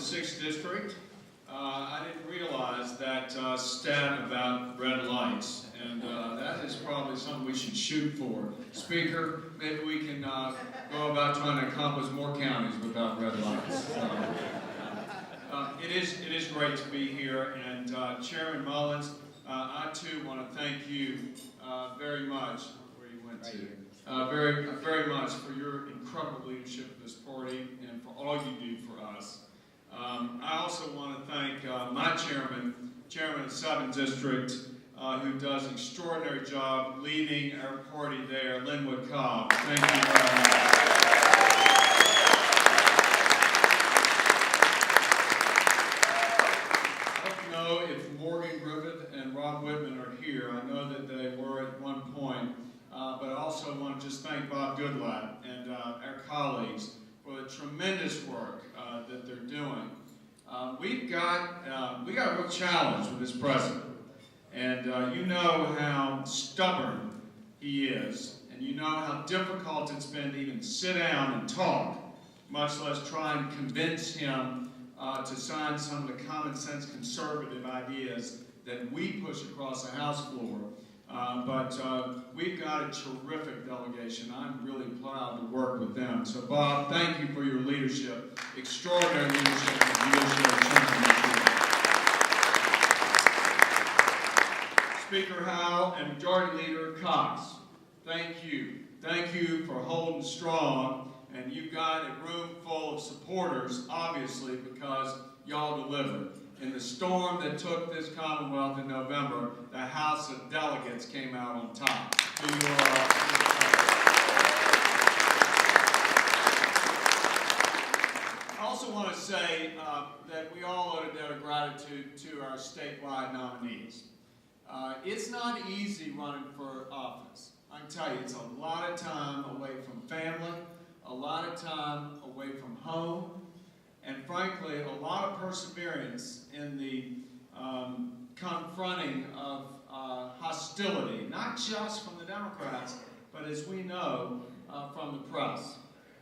6th District. I didn't realize that stat about red lights, and that is probably something we should shoot for. Speaker, maybe we can go about trying to accomplish more counties without red lights. It is great to be here, and Chairman Mullins, I too want to thank you very much. Where you went to? Very much for your incredible leadership of this party and for all you do for us. I also want to thank my chairman of 7th District, who does an extraordinary job leading our party there, Linwood Cobb. Thank you very much. I don't know if Morgan Griffith and Rob Whitman are here. I know that they were at one point. But I also want to just thank Bob Goodlatte and our colleagues for the tremendous work that they're doing. We got a real challenge with this president, and you know how stubborn he is, and you know how difficult it's been to even sit down and talk, much less try and convince him to sign some of the common sense conservative ideas that we push across the House floor. But we've got a terrific delegation. I'm really proud to work with them. So, Bob, thank you for your leadership, extraordinary leadership of the judiciary chairman. Speaker Howe and Majority Leader Cox, thank you. Thank you for holding strong. And you've got a room full of supporters, obviously, because y'all delivered. In the storm that took this Commonwealth in November, the House of Delegates came out on top. I also want to say that we all owe a debt of gratitude to our statewide nominees. It's not easy running for office. I can tell you, it's a lot of time away from family, a lot of time away from home, and frankly, a lot of perseverance in the confronting of hostility, not just from the Democrats, but as we know, from the press.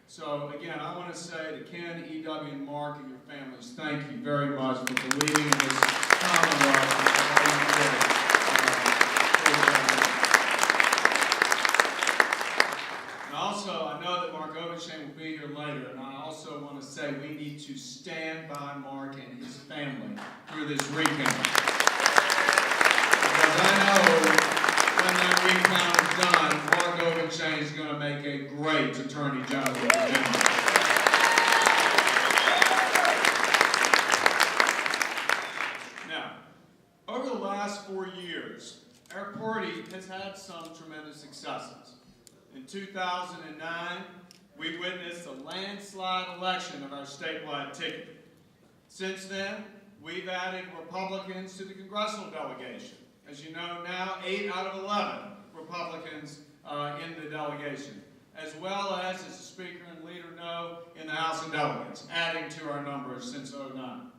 So again, I want to say to Ken, E.W., and Mark and your families, thank you very much for believing in this Commonwealth. And also, I know that Mark Overshain will be here later, and I also want to say we need to stand by Mark and his family through this recount. Because I know when that recount is done, Mark Overshain is going to make a great Attorney General of Virginia. Now, over the last 4 years, our party has had some tremendous successes. In 2009, we witnessed a landslide election of our statewide ticket. Since then, we've added Republicans to the congressional delegation. As you know now, 8 out of 11 Republicans in the delegation, as well as the Speaker and Leader know, in the House of Delegates, adding to our numbers since 2009.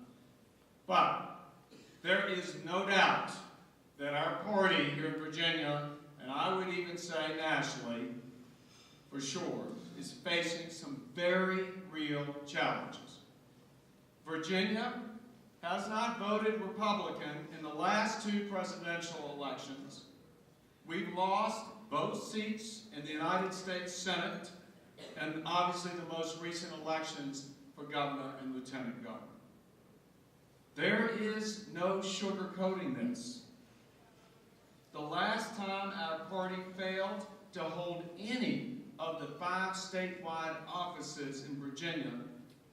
But there is no doubt that our party here in Virginia, and I would even say nationally, for sure, is facing some very real challenges. Virginia has not voted Republican in the last 2 presidential elections. We've lost both seats in the United States Senate and obviously the most recent elections for governor and lieutenant governor. There is no sugarcoating this. The last time our party failed to hold any of the 5 statewide offices in Virginia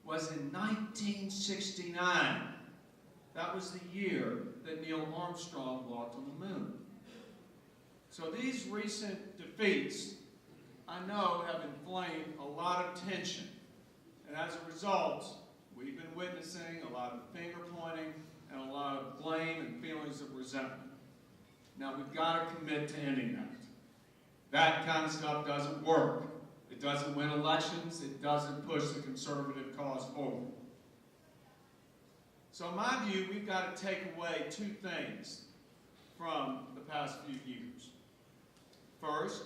was in 1969. That was the year that Neil Armstrong walked on the moon. So these recent defeats, I know, have inflamed a lot of tension. And as a result, we've been witnessing a lot of finger pointing and a lot of blame and feelings of resentment. Now, we've got to commit to ending that. That kind of stuff doesn't work. It doesn't win elections. It doesn't push the conservative cause forward. So in my view, we've got to take away 2 things from the past few years. First,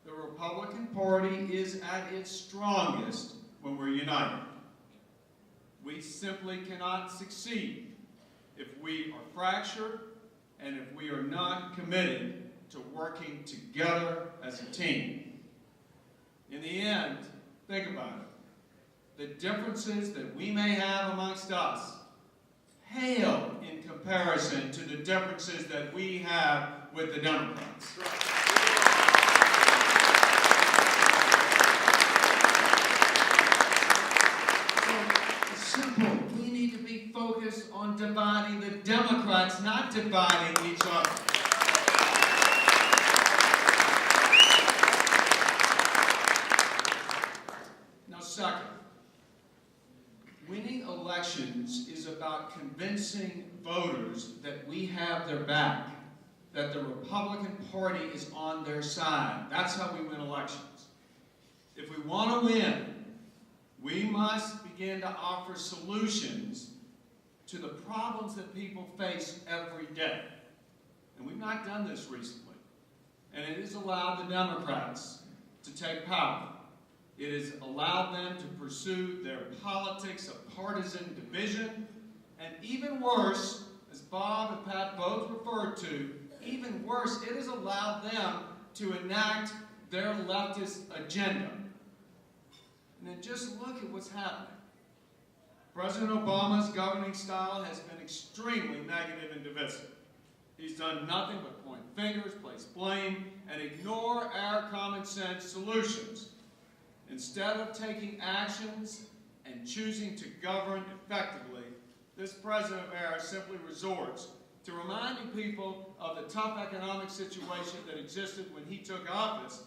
the Republican Party is at its strongest when we're united. We simply cannot succeed if we are fractured and if we are not committed to working together as a team. In the end, think about it. The differences that we may have amongst us pale in comparison to the differences that we have with the Democrats. So it's simple. We need to be focused on dividing the Democrats, not dividing each other. Now, second, winning elections is about convincing voters that we have their back, that the Republican Party is on their side. That's how we win elections. If we want to win, we must begin to offer solutions to the problems that people face every day. And we've not done this recently. And it has allowed the Democrats to take power. It has allowed them to pursue their politics of partisan division, and even worse, as Bob and Pat both referred to, even worse, it has allowed them to enact their leftist agenda. And then just look at what's happening. President Obama's governing style has been extremely negative and divisive. He's done nothing but point fingers, place blame, and ignore our common sense solutions. Instead of taking actions and choosing to govern effectively, this president of ours simply resorts to reminding people of the tough economic situation that existed when he took office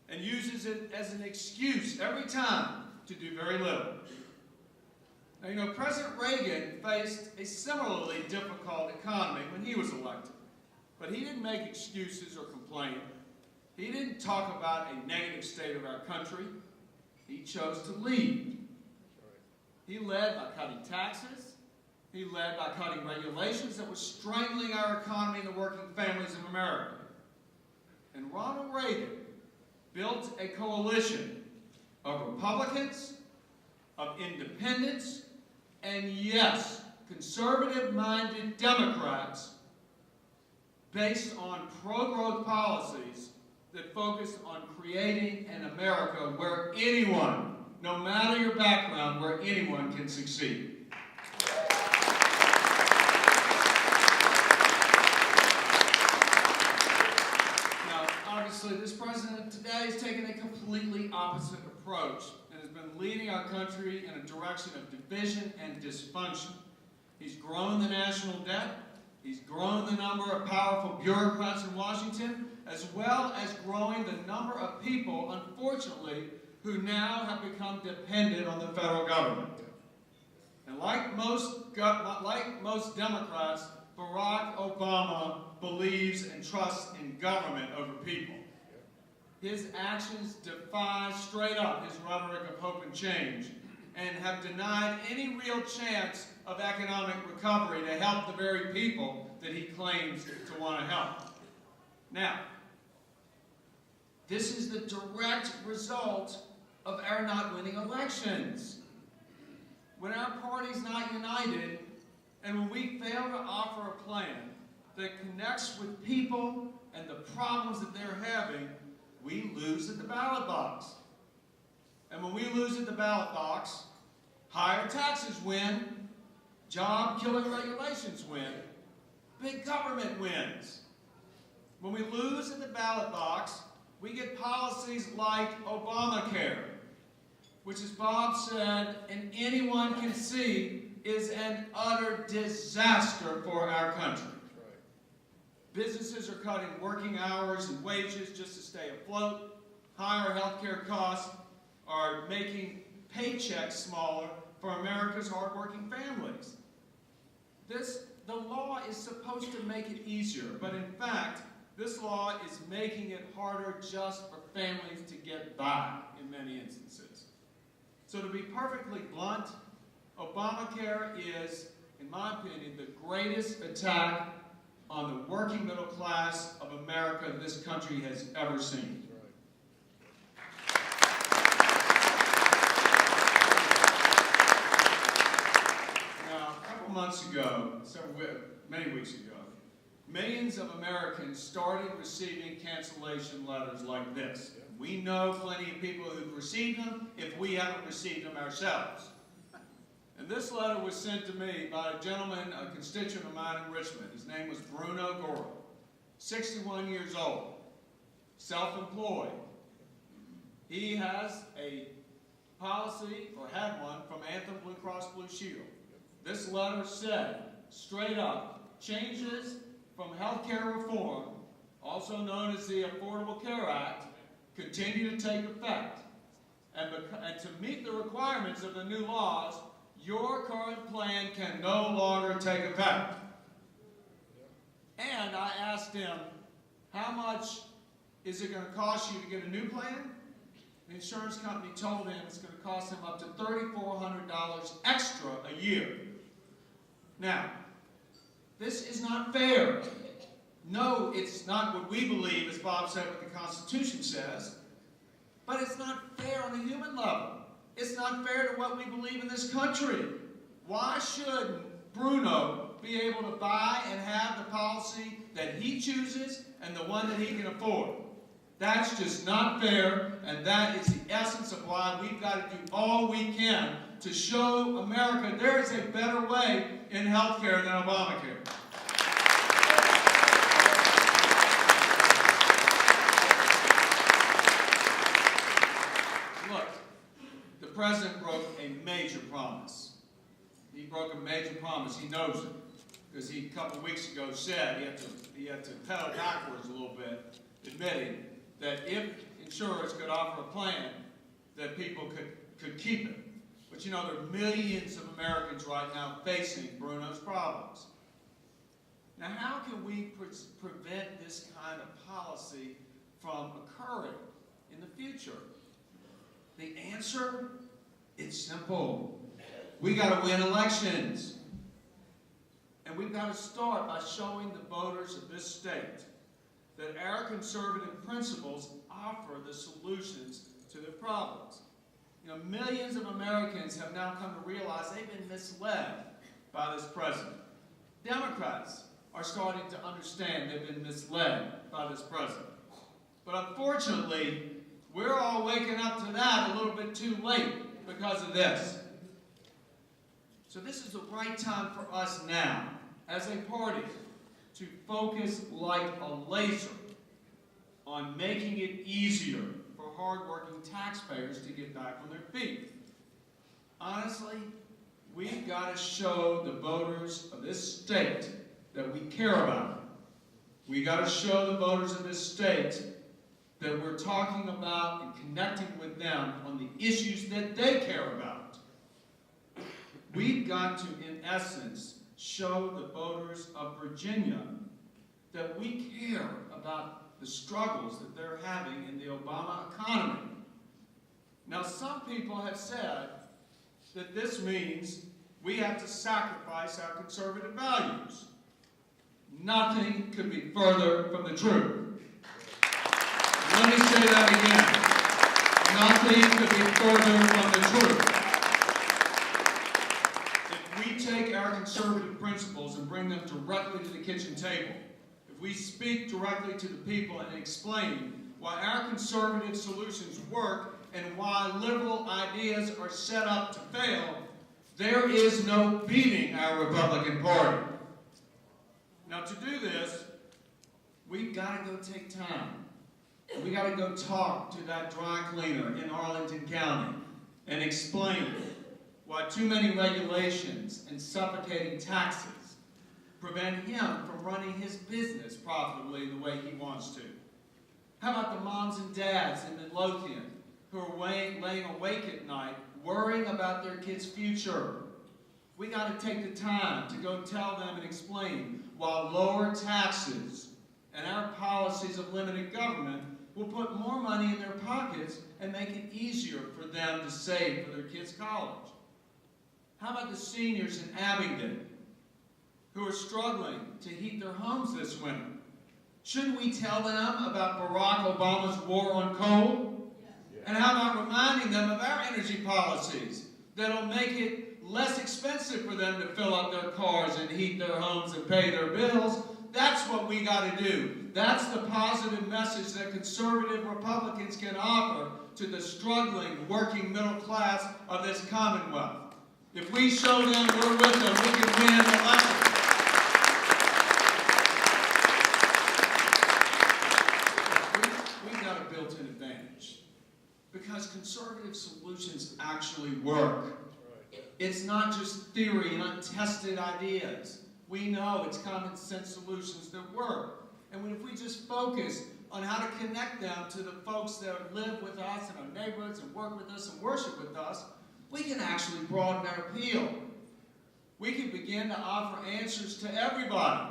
and uses it as an excuse every time to do very little. Now, you know, President Reagan faced a similarly difficult economy when he was elected, but he didn't make excuses or complain. He didn't talk about a negative state of our country. He chose to lead. He led by cutting taxes. He led by cutting regulations that were strangling our economy and the working families of America. And Ronald Reagan built a coalition of Republicans, of independents, and yes, conservative-minded Democrats based on pro-growth policies that focused on creating an America where anyone, no matter your background, where anyone can succeed. Now, obviously, this president today has taken a completely opposite approach and has been leading our country in a direction of division and dysfunction. He's grown the national debt. He's grown the number of powerful bureaucrats in Washington, as well as growing the number of people, unfortunately, who now have become dependent on the federal government. And like most Democrats, Barack Obama believes and trusts in government over people. His actions defy straight up his rhetoric of hope and change and have denied any real chance of economic recovery to help the very people that he claims to want to help. Now, this is the direct result of our not winning elections. When our party's not united, and when we fail to offer a plan that connects with people and the problems that they're having, we lose at the ballot box. And when we lose at the ballot box, higher taxes win, job-killing regulations win, big government wins. When we lose at the ballot box, we get policies like Obamacare, which, as Bob said, and anyone can see, is an utter disaster for our country. Businesses are cutting working hours and wages just to stay afloat. Higher health care costs are making paychecks smaller for America's hardworking families. The law is supposed to make it easier, but in fact, this law is making it harder just for families to get by in many instances. So to be perfectly blunt, Obamacare is, in my opinion, the greatest attack on the working middle class of America this country has ever seen. months ago, many weeks ago, millions of Americans started receiving cancellation letters like this. We know plenty of people who've received them if we haven't received them ourselves. And this letter was sent to me by a gentleman, a constituent of mine in Richmond. His name was Bruno Goro, 61 years old, self-employed. He has a policy, or had one, from Anthem Blue Cross Blue Shield. This letter said, straight up, changes from health care reform, also known as the Affordable Care Act, continue to take effect. And to meet the requirements of the new laws, your current plan can no longer take effect. And I asked him, how much is it going to cost you to get a new plan? The insurance company told him it's going to cost him up to $3,400 extra a year. Now, this is not fair. No, it's not what we believe, as Bob said, what the Constitution says, but it's not fair on a human level. It's not fair to what we believe in this country. Why should Bruno be able to buy and have the policy that he chooses and the one that he can afford? That's just not fair, and that is the essence of why we've got to do all we can to show America there is a better way in health care than Obamacare. Look, the president broke a major promise. He broke a major promise. He knows it, because he, a couple of weeks ago, said he had to pedal backwards a little bit, admitting that if insurers could offer a plan, that people could keep it. But you know, there are millions of Americans right now facing Bruno's problems. Now, how can we prevent this kind of policy from occurring in the future? The answer, it's simple. We got to win elections. And we've got to start by showing the voters of this state that our conservative principles offer the solutions to their problems. You know, millions of Americans have now come to realize they've been misled by this president. Democrats are starting to understand they've been misled by this president. But unfortunately, we're all waking up to that a little bit too late because of this. So this is the right time for us now, as a party, to focus like a laser on making it easier for hardworking taxpayers to get back on their feet. Honestly, we've got to show the voters of this state that we care about them. We've got to show the voters of this state that we're talking about and connecting with them on the issues that they care about. We've got to, in essence, show the voters of Virginia that we care about the struggles that they're having in the Obama economy. Now, some people have said that this means we have to sacrifice our conservative values. Nothing could be further from the truth. Let me say that again. Nothing could be further from the truth. If we take our conservative principles and bring them directly to the kitchen table, if we speak directly to the people and explain why our conservative solutions work and why liberal ideas are set up to fail, there is no beating our Republican Party. Now, to do this, we've got to go take time. We got to go talk to that dry cleaner in Arlington County and explain why too many regulations and suffocating taxes prevent him from running his business profitably the way he wants to. How about the moms and dads in Midlothian who are laying awake at night worrying about their kids' future? We got to take the time to go tell them and explain why lower taxes and our policies of limited government will put more money in their pockets and make it easier for them to save for their kids' college. How about the seniors in Abingdon who are struggling to heat their homes this winter? Shouldn't we tell them about Barack Obama's war on coal? And how about reminding them of our energy policies that'll make it less expensive for them to fill up their cars and heat their homes and pay their bills. That's what we got to do. That's the positive message that conservative Republicans can offer to the struggling working middle class of this Commonwealth. If we show them we're with them, we can win an election. We've got a built-in advantage because conservative solutions actually work. It's not just theory and untested ideas. We know it's common sense solutions that work. And if we just focus on how to connect them to the folks that live with us in our neighborhoods and work with us and worship with us, we can actually broaden our appeal. We can begin to offer answers to everybody,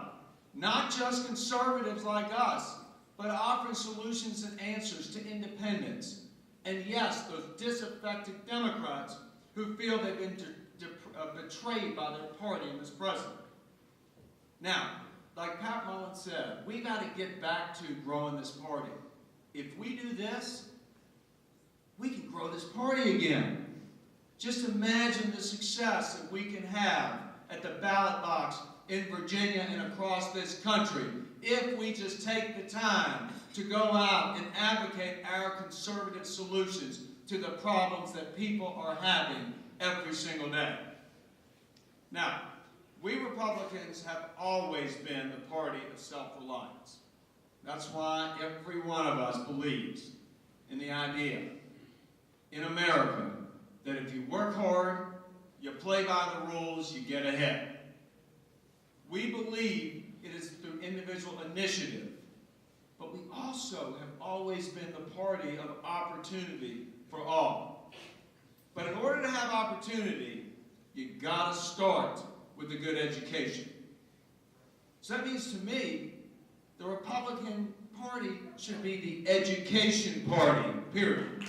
not just conservatives like us, but offering solutions and answers to independents. And yes, those disaffected Democrats who feel they've been betrayed by their party in this president. Now, like Pat Mullen said, we got to get back to growing this party. If we do this, we can grow this party again. Just imagine the success that we can have at the ballot box in Virginia and across this country if we just take the time to go out and advocate our conservative solutions to the problems that people are having every single day. Now, we Republicans have always been the party of self-reliance. That's why every one of us believes in the idea in America that if you work hard, you play by the rules, you get ahead. We believe it is through individual initiative, but we also have always been the party of opportunity for all. But in order to have opportunity, you gotta start with a good education. So that means to me, the Republican Party should be the education party, period.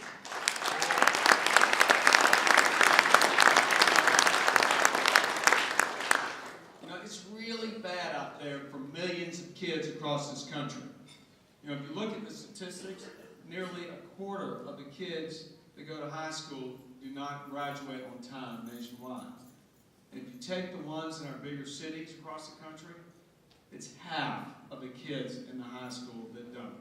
You know, it's really bad out there for millions of kids across this country. You know, if you look at the statistics, nearly a quarter of the kids that go to high school do not graduate on time nationwide. And if you take the ones in our bigger cities across the country, it's half of the kids in the high school that don't.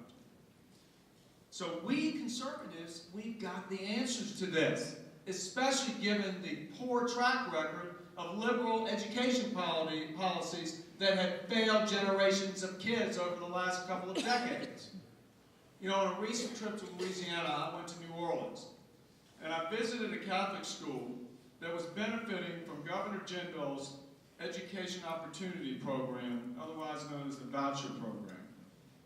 So we conservatives, we've got the answers to this, especially given the poor track record of liberal education policies that have failed generations of kids over the last couple of decades. You know, on a recent trip to Louisiana, I went to New Orleans, and I visited a Catholic school that was benefiting from Governor Jindal's Education Opportunity Program, otherwise known as the Voucher Program.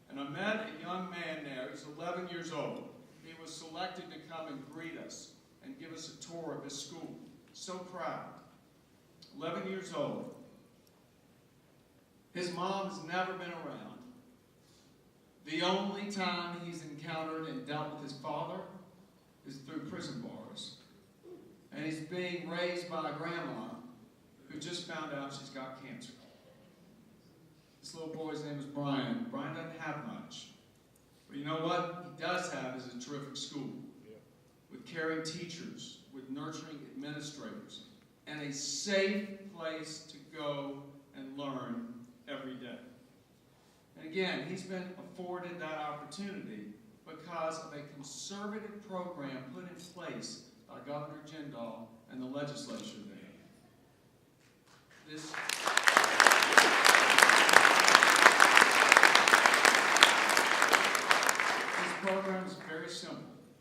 And I met a young man there. He was 11 years old. He was selected to come and greet us and give us a tour of his school. So proud. 11 years old. His mom's never been around. The only time he's encountered and dealt with his father is through prison bars. And he's being raised by a grandma who just found out she's got cancer. This little boy's name is Brian. Brian doesn't have much. But you know what he does have is a terrific school with caring teachers, with nurturing administrators, and a safe place to go and learn every day. And again, he's been afforded that opportunity because of a conservative program put in place by Governor Jindal and the legislature there. This program is very simple.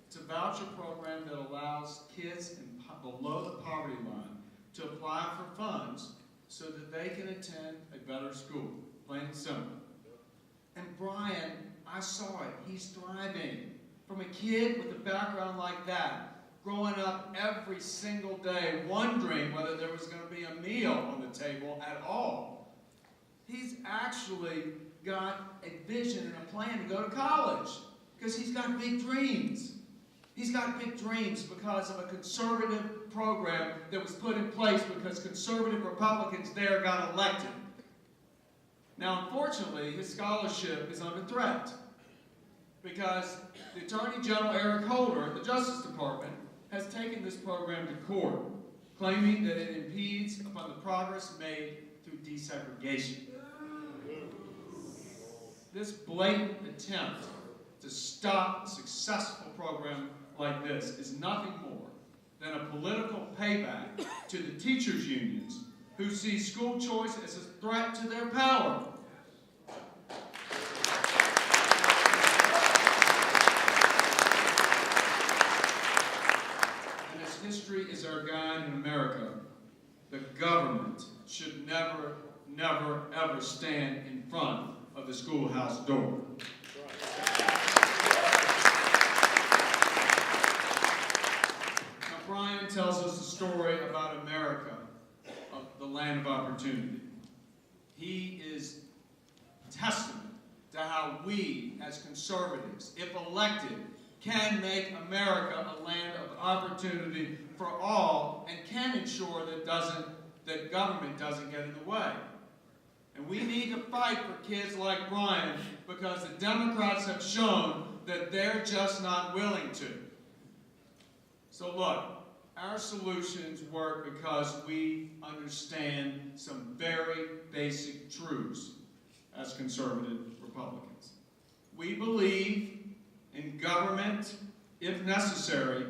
It's a voucher program that allows kids below the poverty line to apply for funds so that they can attend a better school, plain and simple. And Brian, I saw it. He's thriving. From a kid with a background like that, growing up every single day, wondering whether there was going to be a meal on the table at all. He's actually got a vision and a plan to go to college because he's got big dreams. He's got big dreams because of a conservative program that was put in place because conservative Republicans there got elected. Now, unfortunately, his scholarship is under threat because the Attorney General Eric Holder at the Justice Department has taken this program to court, claiming that it impedes upon the progress made through desegregation. This blatant attempt to stop a successful program like this is nothing more than a political payback to the teachers' unions who see school choice as a threat to their power. And as history is our guide in America, the government should never, never, ever stand in front of the schoolhouse door. Now, Brian tells us a story about America, of the land of opportunity. He is testament to how we, as conservatives, if elected, can make America a land of opportunity for all and can ensure that government doesn't get in the way. And we need to fight for kids like Brian because the Democrats have shown that they're just not willing to. So look, our solutions work because we understand some very basic truths as conservative Republicans. We believe in government if necessary,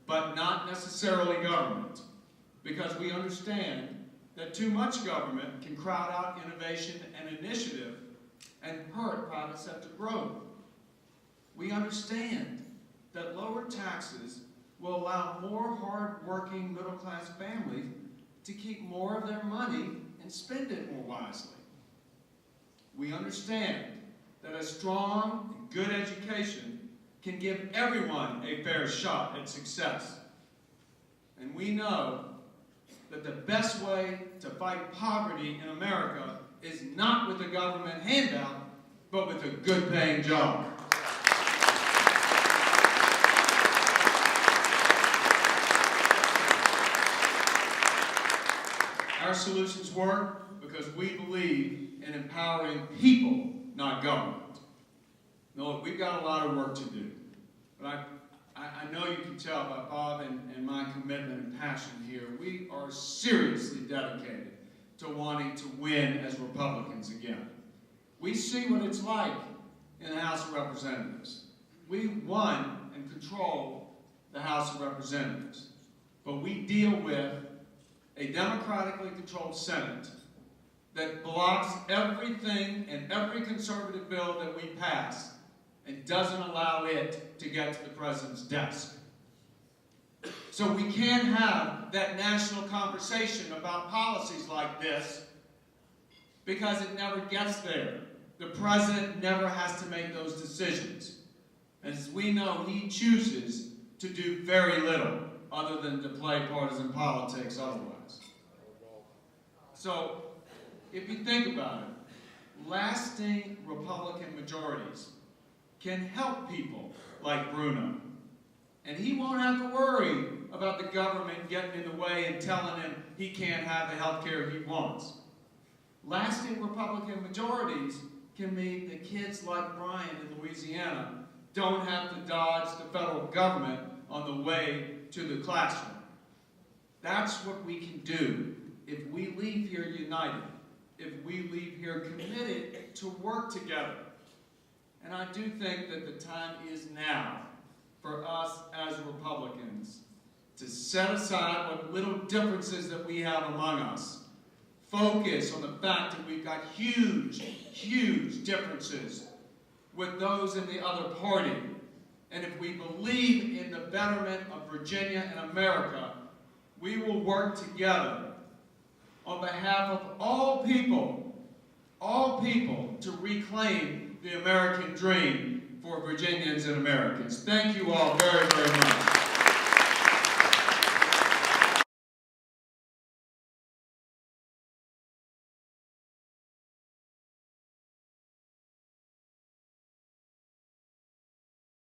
but not necessarily government, because we understand that too much government can crowd out innovation and initiative and hurt private sector growth. We understand that lower taxes will allow more hard-working middle-class families to keep more of their money and spend it more wisely. We understand that a strong and good education can give everyone a fair shot at success. And we know that the best way to fight poverty in America is not with a government handout, but with a good-paying job. Our solutions work because we believe in empowering people, not government. Now, look, we've got a lot of work to do, but I know you can tell by Bob and my commitment and passion here, we are seriously dedicated to wanting to win as Republicans again. We see what it's like in the House of Representatives. We won and control the House of Representatives, but we deal with a democratically controlled Senate that blocks everything and every conservative bill that we pass and doesn't allow it to get to the president's desk. So we can't have that national conversation about policies like this because it never gets there. The president never has to make those decisions. And as we know, he chooses to do very little other than to play partisan politics otherwise. So, if you think about it, lasting Republican majorities can help people like Bruno. And he won't have to worry about the government getting in the way and telling him he can't have the health care he wants. Lasting Republican majorities can mean that kids like Brian in Louisiana don't have to dodge the federal government on the way to the classroom. That's what we can do if we leave here united, if we leave here committed to work together. And I do think that the time is now for us as Republicans to set aside what little differences that we have among us, focus on the fact that we've got huge, huge differences with those in the other party. And if we believe in the betterment of Virginia and America, we will work together on behalf of all people to reclaim the American dream for Virginians and Americans. Thank you all very, very much.